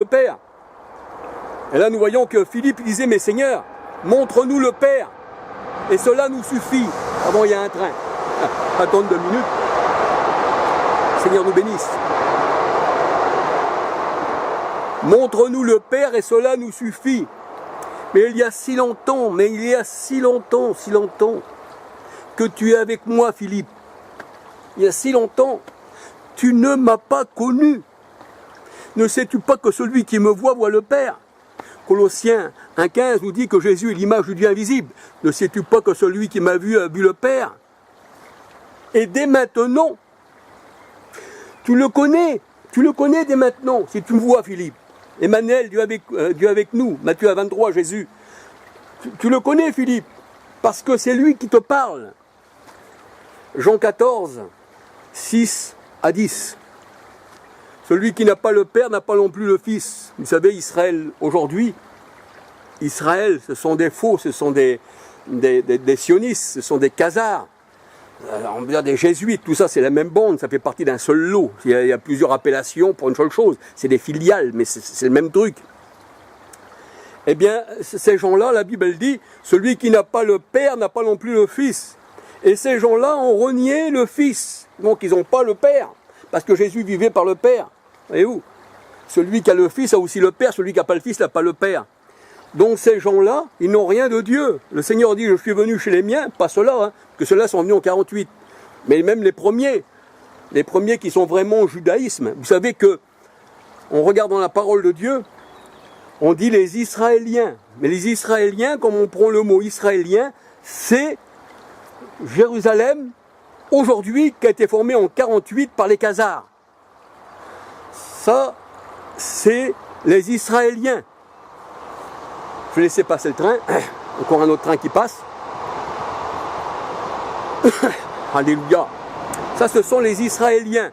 Père. Et là, nous voyons que Philippe disait, mais Seigneur, montre-nous le Père, et cela nous suffit. Ah bon, il y a un train. Attends 2 minutes. Seigneur nous bénisse. Montre-nous le Père, et cela nous suffit. Mais il y a si longtemps, que tu es avec moi, Philippe. Il y a si longtemps, tu ne m'as pas connu. Ne sais-tu pas que celui qui me voit le Père? Colossiens 1,15 nous dit que Jésus est l'image du Dieu invisible. Ne sais-tu pas que celui qui m'a vu a vu le Père? Et dès maintenant, tu le connais dès maintenant, si tu me vois, Philippe. Emmanuel, Dieu avec nous, Matthieu 23, Jésus. Tu le connais, Philippe, parce que c'est lui qui te parle. Jean 14, 6 à 10. Celui qui n'a pas le Père n'a pas non plus le Fils. Vous savez, Israël, aujourd'hui, Israël, ce sont des faux, ce sont des sionistes, ce sont des khazars. On veut dire des jésuites, tout ça c'est la même bande, ça fait partie d'un seul lot. Il y a plusieurs appellations pour une seule chose. C'est des filiales, mais c'est le même truc. Eh bien, ces gens-là, la Bible elle dit, celui qui n'a pas le Père n'a pas non plus le Fils. Et ces gens-là ont renié le Fils. Donc ils n'ont pas le Père. Parce que Jésus vivait par le Père. Voyez-vous? Celui qui a le Fils a aussi le Père, celui qui n'a pas le Fils n'a pas le Père. Donc ces gens-là, ils n'ont rien de Dieu. Le Seigneur dit, je suis venu chez les miens, pas ceux-là, hein, que ceux-là sont venus en 48. Mais même les premiers qui sont vraiment au judaïsme. Vous savez que, on regarde dans la parole de Dieu, on dit les Israéliens. Mais les Israéliens, comme on prend le mot israélien, c'est Jérusalem, aujourd'hui, qui a été formée en 48 par les Khazars. Ça, c'est les Israéliens. Je vais laisser passer le train. Encore un autre train qui passe. Alléluia. Ça, ce sont les Israéliens.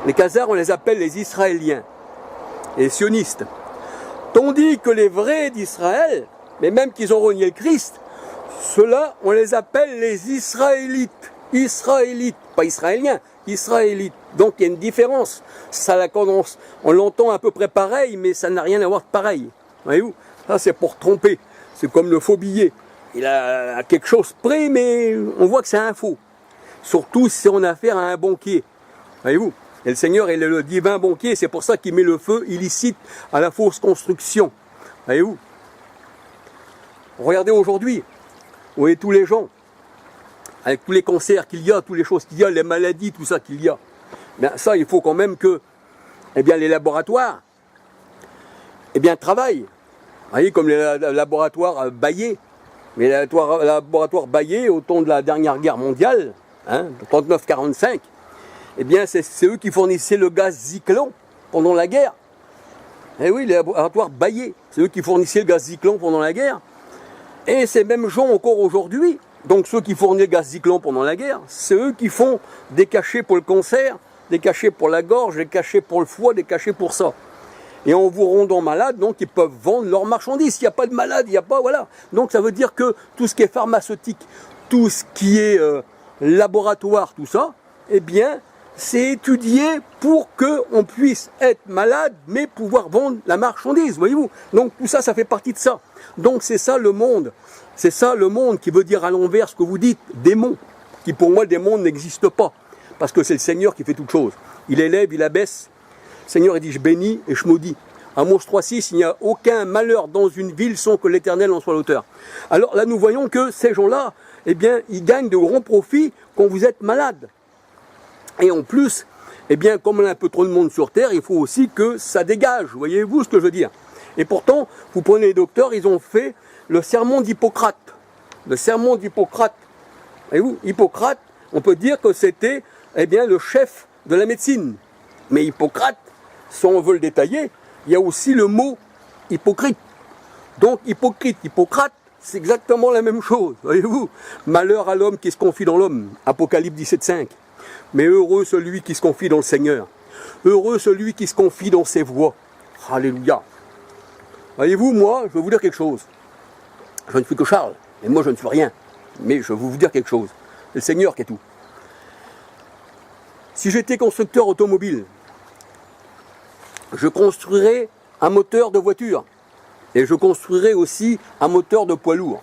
Les Khazars, on les appelle les Israéliens. Et les sionistes. Tandis que les vrais d'Israël, mais même qu'ils ont renié le Christ, ceux-là, on les appelle les Israélites. Israélites, pas Israéliens, Israélites. Donc il y a une différence. Ça, on l'entend à peu près pareil, mais ça n'a rien à voir de pareil. Voyez-vous? Ça, c'est pour tromper. C'est comme le faux billet. Il a quelque chose près, mais on voit que c'est un faux. Surtout si on a affaire à un banquier. Voyez-vous? Et le Seigneur, il est le divin banquier. C'est pour ça qu'il met le feu illicite à la fausse construction. Voyez-vous? Regardez aujourd'hui. Vous voyez tous les gens. Avec tous les cancers qu'il y a, toutes les choses qu'il y a, les maladies, tout ça qu'il y a. Bien, ça, il faut quand même que, eh bien, les laboratoires, eh bien, travaillent. Vous voyez, comme les laboratoires Bayer. Mais les laboratoires Bayer, au temps de la dernière guerre mondiale, hein, 39-45, eh bien, c'est eux qui fournissaient le gaz Zyklon pendant la guerre. Eh oui, les laboratoires Bayer, c'est eux qui fournissaient le gaz Zyklon pendant la guerre. Et ces mêmes gens encore aujourd'hui, donc ceux qui fournissaient le gaz Zyklon pendant la guerre, c'est eux qui font des cachets pour le cancer, des cachets pour la gorge, des cachets pour le foie, des cachets pour ça. Et en vous rendant malade, donc ils peuvent vendre leurs marchandises. S'il n'y a pas de malade, il n'y a pas, voilà. Donc ça veut dire que tout ce qui est pharmaceutique, tout ce qui est laboratoire, tout ça, eh bien, c'est étudié pour qu'on puisse être malade, mais pouvoir vendre la marchandise, voyez-vous. Donc tout ça, ça fait partie de ça. Donc c'est ça le monde. C'est ça le monde qui veut dire à l'envers ce que vous dites, démon. Qui pour moi, le démon n'existe pas. Parce que c'est le Seigneur qui fait toutes choses. Il élève, il abaisse. Le Seigneur, il dit, je bénis et je maudis. Amos 3,6, il n'y a aucun malheur dans une ville sans que l'Éternel en soit l'auteur. Alors là, nous voyons que ces gens-là, eh bien, ils gagnent de grands profits quand vous êtes malade. Et en plus, eh bien, comme on a un peu trop de monde sur Terre, il faut aussi que ça dégage. Voyez-vous ce que je veux dire? Et pourtant, vous prenez les docteurs, ils ont fait le sermon d'Hippocrate. Le sermon d'Hippocrate. Voyez-vous, Hippocrate, on peut dire que c'était, eh bien, le chef de la médecine. Mais Hippocrate, si on veut le détailler, il y a aussi le mot hypocrite. Donc, hypocrite, Hippocrate, c'est exactement la même chose, voyez-vous. Malheur à l'homme qui se confie dans l'homme. Apocalypse 17,5. Mais heureux celui qui se confie dans le Seigneur. Heureux celui qui se confie dans ses voies. Alléluia. Voyez-vous, moi, je vais vous dire quelque chose. Je ne suis que Charles, et moi je ne suis rien. Mais je vais vous dire quelque chose. C'est le Seigneur qui est tout. Si j'étais constructeur automobile, je construirai un moteur de voiture. Et je construirai aussi un moteur de poids lourd.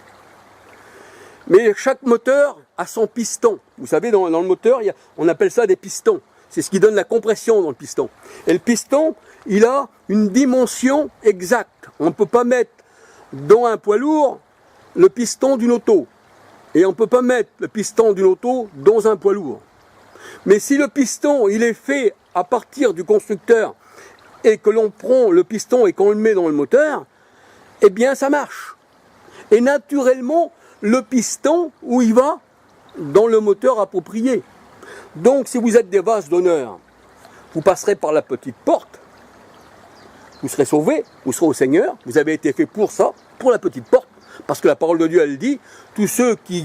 Mais chaque moteur a son piston. Vous savez, dans le moteur, on appelle ça des pistons. C'est ce qui donne la compression dans le piston. Et le piston, il a une dimension exacte. On ne peut pas mettre dans un poids lourd le piston d'une auto. Et on ne peut pas mettre le piston d'une auto dans un poids lourd. Mais si le piston, il est fait à partir du constructeur et que l'on prend le piston et qu'on le met dans le moteur, eh bien ça marche. Et naturellement, le piston, où il va? Dans le moteur approprié. Donc si vous êtes des vases d'honneur, vous passerez par la petite porte, vous serez sauvés, vous serez au Seigneur, vous avez été fait pour ça, pour la petite porte, parce que la parole de Dieu, elle dit, tous ceux qui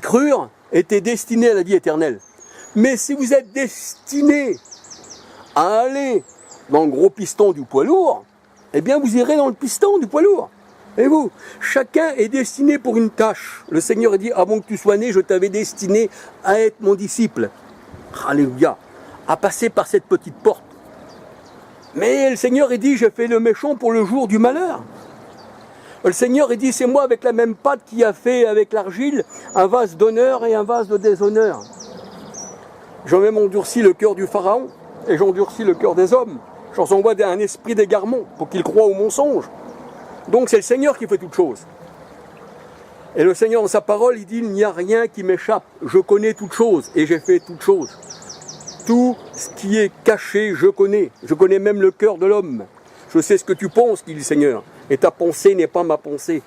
crurent étaient destinés à la vie éternelle. Mais si vous êtes destinés à aller dans le gros piston du poids lourd, eh bien vous irez dans le piston du poids lourd. Et vous, chacun est destiné pour une tâche. Le Seigneur a dit, avant que tu sois né, je t'avais destiné à être mon disciple. Alléluia. À passer par cette petite porte. Mais le Seigneur a dit, j'ai fait le méchant pour le jour du malheur. Le Seigneur a dit, c'est moi avec la même pâte qui a fait avec l'argile un vase d'honneur et un vase de déshonneur. J'en même endurci le cœur du Pharaon et j'endurcis le cœur des hommes. J'en envoie un esprit d'égarement pour qu'ils croient au mensonge. Donc c'est le Seigneur qui fait toutes choses. Et le Seigneur dans sa parole, il dit, il n'y a rien qui m'échappe. Je connais toutes choses et j'ai fait toutes choses. Tout ce qui est caché, je connais. Je connais même le cœur de l'homme. Je sais ce que tu penses, dit le Seigneur. Et ta pensée n'est pas ma pensée.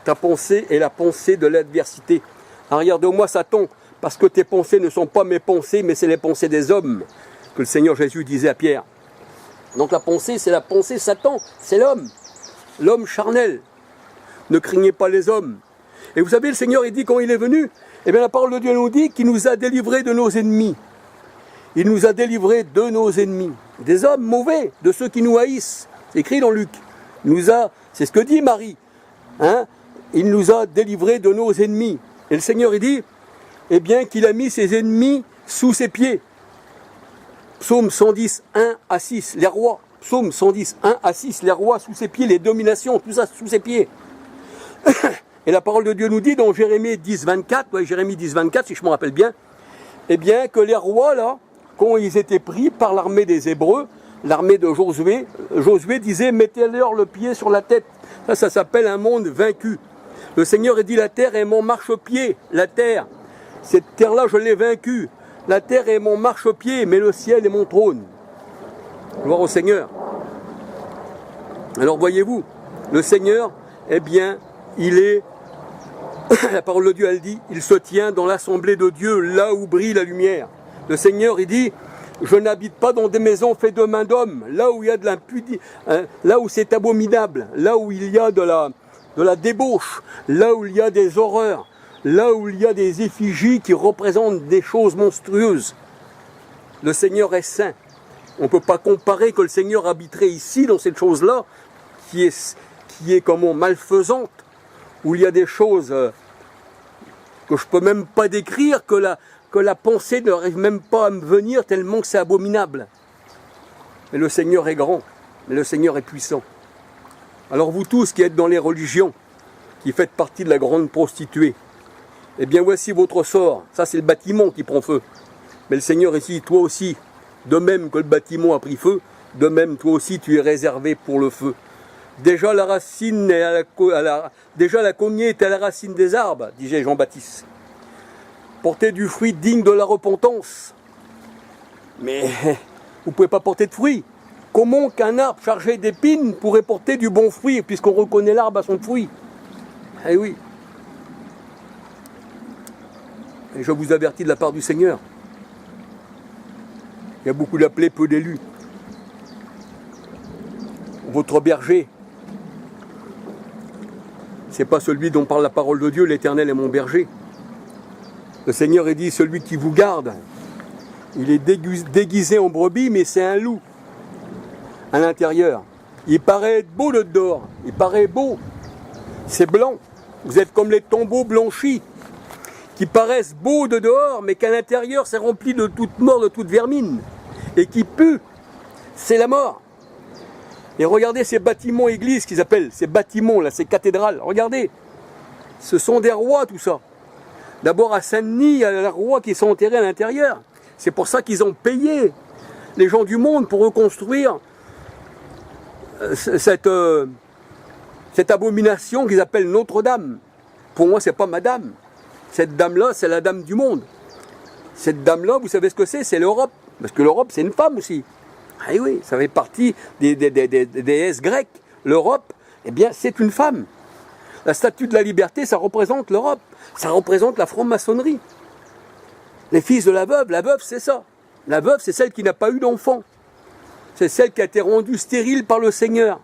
Ta pensée est la pensée de l'adversité. Arrière de moi, Satan, parce que tes pensées ne sont pas mes pensées, mais c'est les pensées des hommes, que le Seigneur Jésus disait à Pierre. Donc la pensée, c'est la pensée Satan, c'est l'homme. L'homme charnel. Ne craignez pas les hommes. Et vous savez, le Seigneur, il dit quand il est venu, eh bien la parole de Dieu nous dit qu'il nous a délivrés de nos ennemis. Il nous a délivrés de nos ennemis. Des hommes mauvais, de ceux qui nous haïssent. C'est écrit dans Luc. C'est ce que dit Marie. Hein? Il nous a délivrés de nos ennemis. Et le Seigneur, il dit, eh bien qu'il a mis ses ennemis sous ses pieds. Psaume 110, 1 à 6, les rois. Psaume 110, 1 à 6, les rois sous ses pieds, les dominations, tout ça sous ses pieds. Et la parole de Dieu nous dit dans Jérémie 10, 24, Jérémie 10, 24, si je me rappelle bien, eh bien que les rois, là, quand ils étaient pris par l'armée des Hébreux, l'armée de Josué, Josué disait, mettez-leur le pied sur la tête. Ça s'appelle un monde vaincu. Le Seigneur a dit, la terre est mon marchepied, la terre. Cette terre-là, je l'ai vaincue. La terre est mon marchepied, mais le ciel est mon trône. Gloire au Seigneur. Alors voyez-vous, le Seigneur, eh bien, il est, la parole de Dieu, elle dit, il se tient dans l'assemblée de Dieu, là où brille la lumière. Le Seigneur, il dit, je n'habite pas dans des maisons faites de main d'homme, là où il y a de l'impudicité, là où c'est abominable, là où il y a de la débauche, là où il y a des horreurs, là où il y a des effigies qui représentent des choses monstrueuses. Le Seigneur est saint. On ne peut pas comparer que le Seigneur habiterait ici, dans cette chose-là, qui est comment, malfaisante, où il y a des choses que je ne peux même pas décrire, que la pensée n'arrive même pas à me venir, tellement que c'est abominable. Mais le Seigneur est grand, mais le Seigneur est puissant. Alors vous tous qui êtes dans les religions, qui faites partie de la grande prostituée, eh bien voici votre sort. Ça c'est le bâtiment qui prend feu. Mais le Seigneur ici, toi aussi, de même que le bâtiment a pris feu, de même toi aussi tu es réservé pour le feu. Déjà la cognée est à la racine des arbres, disait Jean-Baptiste. Portez du fruit digne de la repentance. Mais vous ne pouvez pas porter de fruit. Comment qu'un arbre chargé d'épines pourrait porter du bon fruit, puisqu'on reconnaît l'arbre à son fruit? Eh oui. Et je vous avertis de la part du Seigneur. Il y a beaucoup d'appelés, peu d'élus. Votre berger, c'est pas celui dont parle la parole de Dieu, l'Éternel est mon berger. Le Seigneur est dit, celui qui vous garde, il est déguisé en brebis, mais c'est un loup à l'intérieur. Il paraît être beau de dehors, il paraît beau, c'est blanc. Vous êtes comme les tombeaux blanchis, qui paraissent beaux de dehors, mais qu'à l'intérieur c'est rempli de toute mort, de toute vermine. et qui pue, c'est la mort. Et regardez ces bâtiments églises qu'ils appellent, ces bâtiments là, ces cathédrales, regardez, ce sont des rois tout ça. D'abord à Saint-Denis, il y a les rois qui sont enterrés à l'intérieur. C'est pour ça qu'ils ont payé les gens du monde pour reconstruire cette abomination qu'ils appellent Notre-Dame. Pour moi, c'est pas madame. Cette dame-là, c'est la dame du monde. Cette dame-là, vous savez ce que c'est l'Europe. Parce que l'Europe, c'est une femme aussi. Ah oui, ça fait partie des déesses grecques. L'Europe, eh bien, c'est une femme. La statue de la liberté, ça représente l'Europe. Ça représente la franc-maçonnerie. Les fils de la veuve, c'est ça. La veuve, c'est celle qui n'a pas eu d'enfant. C'est celle qui a été rendue stérile par le Seigneur.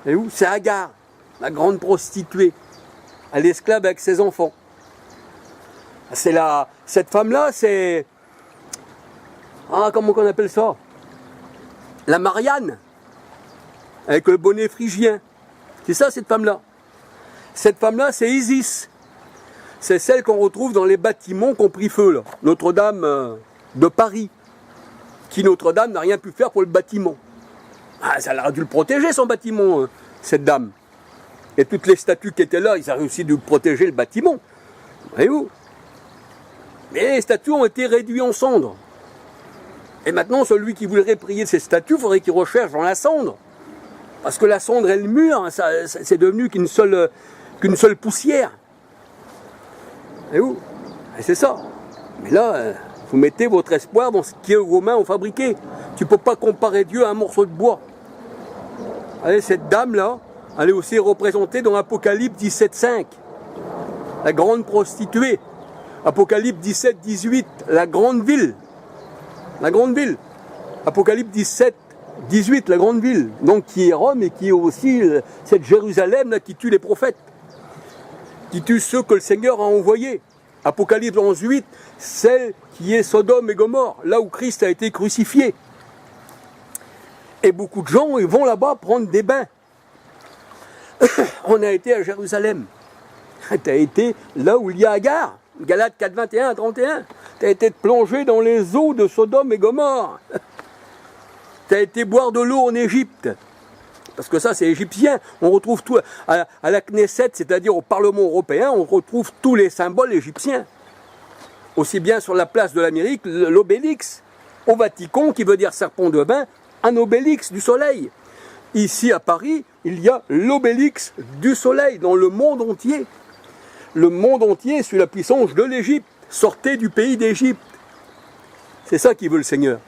Et où? C'est Agar, la grande prostituée. Elle est esclave avec ses enfants. Cette femme-là, c'est... Ah, comment on appelle ça? La Marianne, avec le bonnet phrygien. C'est ça, cette femme-là. Cette femme-là, c'est Isis. C'est celle qu'on retrouve dans les bâtiments qui ont pris feu, là. Notre-Dame de Paris. Qui, Notre-Dame, n'a rien pu faire pour le bâtiment. Ah, ça a dû le protéger, son bâtiment, cette dame. Et toutes les statues qui étaient là, ils ont réussi à protéger le bâtiment. Voyez-vous? Mais les statues ont été réduites en cendres. Et maintenant, celui qui voudrait prier ces statues, il faudrait qu'il recherche dans la cendre. Parce que la cendre et le mur, c'est devenu qu'une seule poussière. Et où? Et c'est ça. Mais là, vous mettez votre espoir dans ce que vos mains ont fabriqué. Tu ne peux pas comparer Dieu à un morceau de bois. Allez, cette dame-là, elle est aussi représentée dans Apocalypse 17,5. La grande prostituée. Apocalypse 17,18. La grande ville. La grande ville. Apocalypse 17,18. La grande ville. Donc qui est Rome et qui est aussi cette Jérusalem là, qui tue les prophètes. Qui tue ceux que le Seigneur a envoyés. Apocalypse 11,8. Celle qui est Sodome et Gomorrhe. Là où Christ a été crucifié. Et beaucoup de gens ils vont là-bas prendre des bains. On a été à Jérusalem. Tu as été là où il y a Agar. Galates 4, 21 à 31. Tu as été plongé dans les eaux de Sodome et Gomorre. Tu as été boire de l'eau en Égypte. Parce que ça, c'est égyptien. On retrouve tout à la Knesset, c'est-à-dire au Parlement européen, on retrouve tous les symboles égyptiens. Aussi bien sur la place de l'Amérique, l'obélix. Au Vatican, qui veut dire serpent de bain, un obélix du soleil. Ici à Paris, il y a l'obélix du soleil dans le monde entier. Le monde entier sous la puissance de l'Égypte. Sortez du pays d'Égypte. C'est ça qui veut le Seigneur.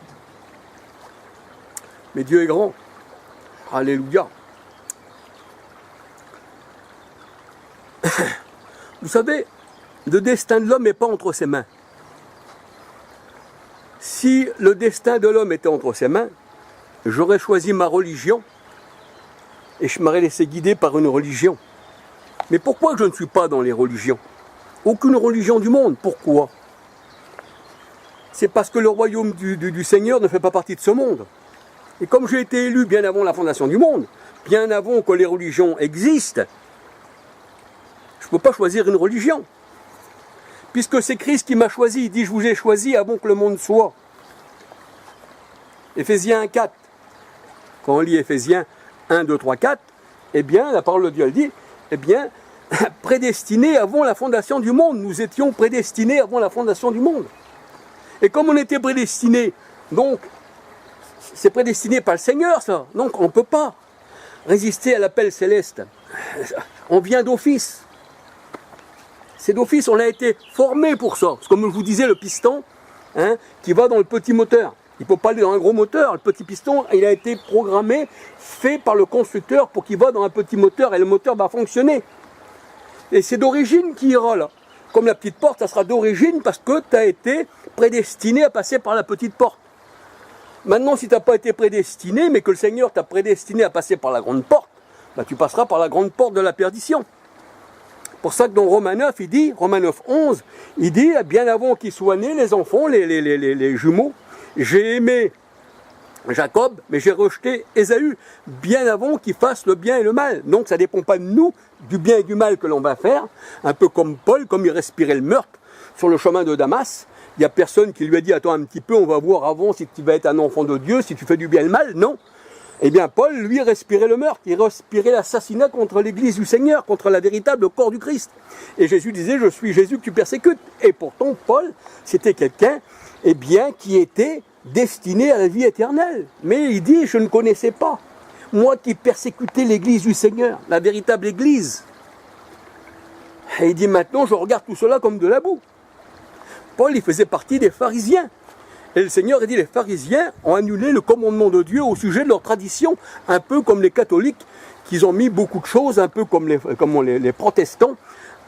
Mais Dieu est grand. Alléluia. Vous savez, le destin de l'homme n'est pas entre ses mains. Si le destin de l'homme était entre ses mains, j'aurais choisi ma religion et je m'aurais laissé guider par une religion. Mais pourquoi je ne suis pas dans les religions? Aucune religion du monde. Pourquoi? C'est parce que le royaume du Seigneur ne fait pas partie de ce monde. Et comme j'ai été élu bien avant la fondation du monde, bien avant que les religions existent, je ne peux pas choisir une religion. Puisque c'est Christ qui m'a choisi. Il dit, je vous ai choisi avant que le monde soit. Éphésiens 1, 4. Quand on lit Éphésiens 1, 2, 3, 4, eh bien, la parole de Dieu, elle dit, eh bien, prédestinés avant la fondation du monde. Nous étions prédestinés avant la fondation du monde. Et comme on était prédestinés, donc, c'est prédestiné par le Seigneur, ça. Donc, on ne peut pas résister à l'appel céleste. On vient d'office. C'est d'office, on a été formé pour ça. Parce que comme je vous disais, le piston, qui va dans le petit moteur. Il ne peut pas aller dans un gros moteur. Le petit piston, il a été programmé, fait par le constructeur pour qu'il va dans un petit moteur et le moteur va fonctionner. Et c'est d'origine qui ira là. Comme la petite porte, ça sera d'origine parce que tu as été prédestiné à passer par la petite porte. Maintenant, si tu n'as pas été prédestiné, mais que le Seigneur t'a prédestiné à passer par la grande porte, bah, tu passeras par la grande porte de la perdition. Pour ça que dans Romains 9, il dit, Romains 9, 11, il dit, bien avant qu'ils soient nés, les enfants, les jumeaux, j'ai aimé Jacob, mais j'ai rejeté Ésaü, bien avant qu'il fasse le bien et le mal. Donc ça ne dépend pas de nous, du bien et du mal que l'on va faire, un peu comme Paul, comme il respirait le meurtre sur le chemin de Damas, Il n'y a personne qui lui a dit, attends un petit peu, on va voir avant si tu vas être un enfant de Dieu, si tu fais du bien et le mal. Non. Eh bien, Paul, lui, respirait le meurtre, il respirait l'assassinat contre l'Église du Seigneur, contre la véritable corps du Christ. Et Jésus disait, je suis Jésus que tu persécutes. Et pourtant, Paul, c'était quelqu'un, eh bien, qui était destiné à la vie éternelle. Mais il dit, je ne connaissais pas. Moi qui persécutais l'Église du Seigneur, la véritable Église. Et il dit, maintenant, je regarde tout cela comme de la boue. Paul, il faisait partie des pharisiens. Et le Seigneur a dit, les pharisiens ont annulé le commandement de Dieu au sujet de leur tradition, un peu comme les catholiques, qui ont mis beaucoup de choses, un peu comme les protestants,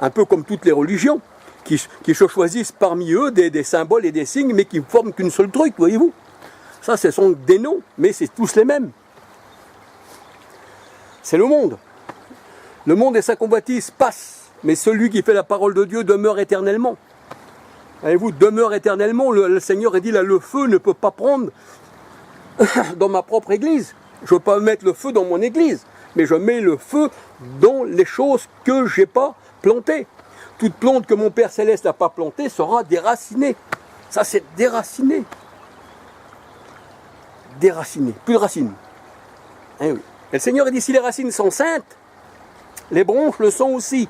un peu comme toutes les religions, qui se choisissent parmi eux des symboles et des signes, mais qui ne forment qu'une seule truc, voyez-vous. Ça, ce sont des noms, mais c'est tous les mêmes. C'est le monde. Le monde et sa convoitise passent, mais celui qui fait la parole de Dieu demeure éternellement. Voyez-vous, demeure éternellement, le Seigneur a dit, là, le feu ne peut pas prendre dans ma propre église. Je ne veux pas mettre le feu dans mon église, mais je mets le feu dans les choses que je n'ai pas plantées. Toute plante que mon Père Céleste n'a pas plantée sera déracinée. Ça, c'est déraciné. Déraciné, plus de racines. Oui. Et le Seigneur a dit, si les racines sont saintes, les branches le sont aussi.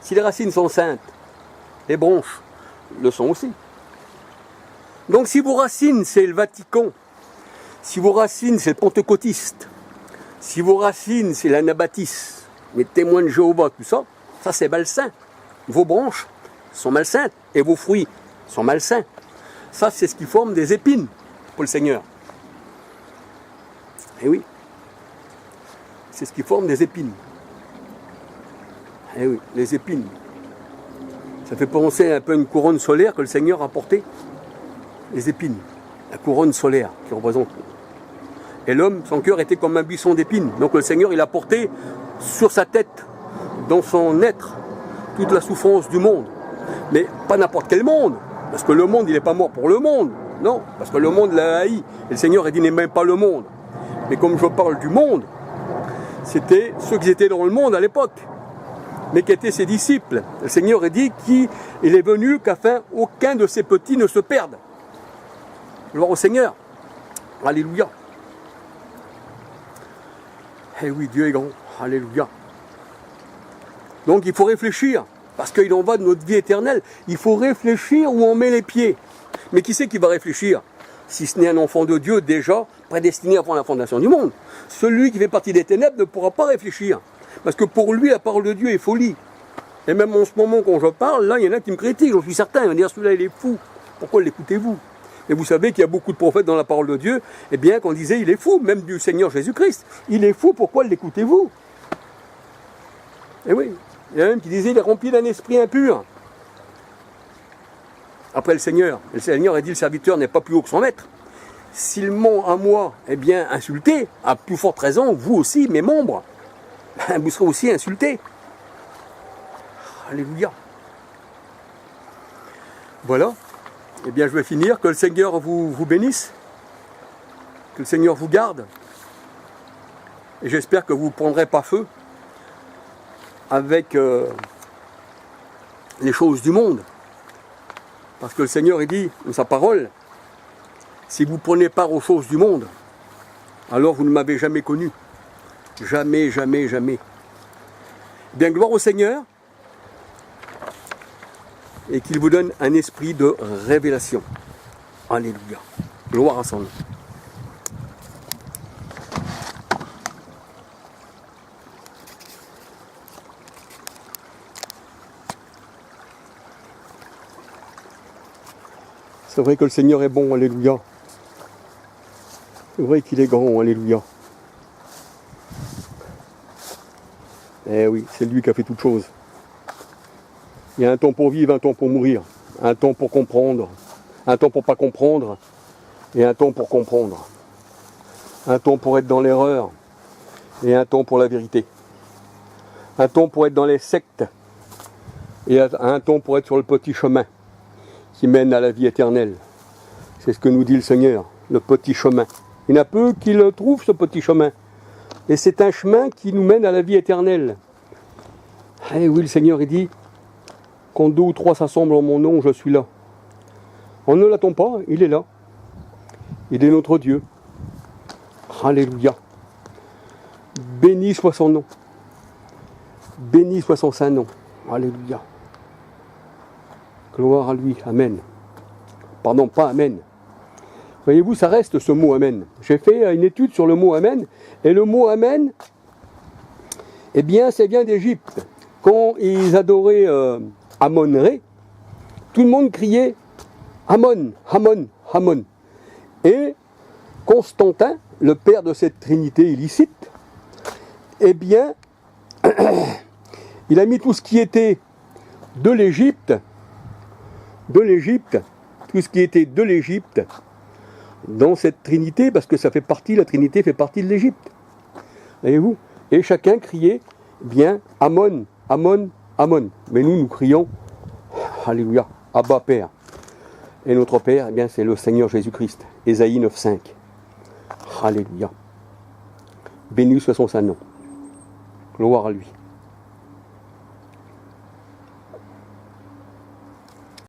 Si les racines sont saintes, les branches le sont aussi. Donc si vos racines, c'est le Vatican, si vos racines, c'est le pentecôtiste, si vos racines, c'est l'anabaptiste, les témoins de Jéhovah, tout ça, ça c'est malsain. Vos branches sont malsaines et vos fruits sont malsains. Ça, c'est ce qui forme des épines pour le Seigneur. Eh oui, c'est ce qui forme des épines. Eh oui, les épines. Ça fait penser un peu à une couronne solaire que le Seigneur a portée. Les épines, la couronne solaire qui représente. Et l'homme, son cœur était comme un buisson d'épines. Donc le Seigneur, il a porté sur sa tête, dans son être, toute la souffrance du monde. Mais pas n'importe quel monde. Parce que le monde, il n'est pas mort pour le monde. Non, parce que le monde l'a haï. Et le Seigneur a dit, n'aime pas le monde. Mais comme je parle du monde, c'était ceux qui étaient dans le monde à l'époque, mais qui étaient ses disciples. Le Seigneur a dit qu'il est venu qu'afin aucun de ses petits ne se perde. Gloire au Seigneur. Alléluia. Eh oui, Dieu est grand. Alléluia. Donc il faut réfléchir, parce qu'il en va de notre vie éternelle. Il faut réfléchir où on met les pieds. Mais qui c'est qui va réfléchir? Si ce n'est un enfant de Dieu déjà prédestiné avant la fondation du monde. Celui qui fait partie des ténèbres ne pourra pas réfléchir. Parce que pour lui, la parole de Dieu est folie. Et même en ce moment, quand je parle, là, il y en a qui me critiquent, j'en suis certain. Ils vont dire, celui-là, il est fou. Pourquoi l'écoutez-vous? Et vous savez qu'il y a beaucoup de prophètes dans la parole de Dieu, eh bien, qu'on disait, il est fou, même du Seigneur Jésus-Christ. Il est fou, pourquoi l'écoutez-vous? Eh oui, il y en a même qui disaient, il est rempli d'un esprit impur. Après le Seigneur a dit, le serviteur n'est pas plus haut que son maître. S'il ment à moi, eh bien, insulté, à plus forte raison, vous aussi, mes membres, vous serez aussi insultés. Alléluia. Voilà. Eh bien, je vais finir. Que le Seigneur vous bénisse. Que le Seigneur vous garde. Et j'espère que vous ne prendrez pas feu avec les choses du monde. Parce que le Seigneur, il dit, dans sa parole, si vous prenez part aux choses du monde, alors vous ne m'avez jamais connu. Jamais, jamais, jamais. Bien, gloire au Seigneur, et qu'il vous donne un esprit de révélation. Alléluia. Gloire à son nom. C'est vrai que le Seigneur est bon, alléluia. C'est vrai qu'il est grand, alléluia. Eh oui, c'est lui qui a fait toutes choses. Il y a un temps pour vivre, un temps pour mourir, un temps pour comprendre, un temps pour pas comprendre, et un temps pour comprendre. Un temps pour être dans l'erreur, et un temps pour la vérité. Un temps pour être dans les sectes, et un temps pour être sur le petit chemin qui mène à la vie éternelle. C'est ce que nous dit le Seigneur, le petit chemin. Il y en a peu qui le trouvent, ce petit chemin. Et c'est un chemin qui nous mène à la vie éternelle. Et oui, le Seigneur, il dit, quand 2 ou 3 s'assemblent en mon nom, je suis là. On ne l'attend pas, il est là. Il est notre Dieu. Alléluia. Béni soit son nom. Béni soit son saint nom. Alléluia. Gloire à lui. Amen. Pardon, pas Amen. Voyez-vous, ça reste ce mot Amen. J'ai fait une étude sur le mot Amen. Et le mot Amen, eh bien, c'est bien d'Égypte. Quand ils adoraient Amon-Ré, tout le monde criait Amon, Amon, Amon. Et Constantin, le père de cette trinité illicite, eh bien, il a mis tout ce qui était de l'Égypte, tout ce qui était de l'Égypte, dans cette trinité, parce que ça fait partie, la trinité fait partie de l'Égypte. Voyez-vous? Et chacun criait, bien, Amon, Amon, Amon. Mais nous crions, Alléluia, Abba Père. Et notre Père, eh bien, c'est le Seigneur Jésus-Christ. Ésaïe 9,5. Alléluia. Béni soit son saint nom. Gloire à lui.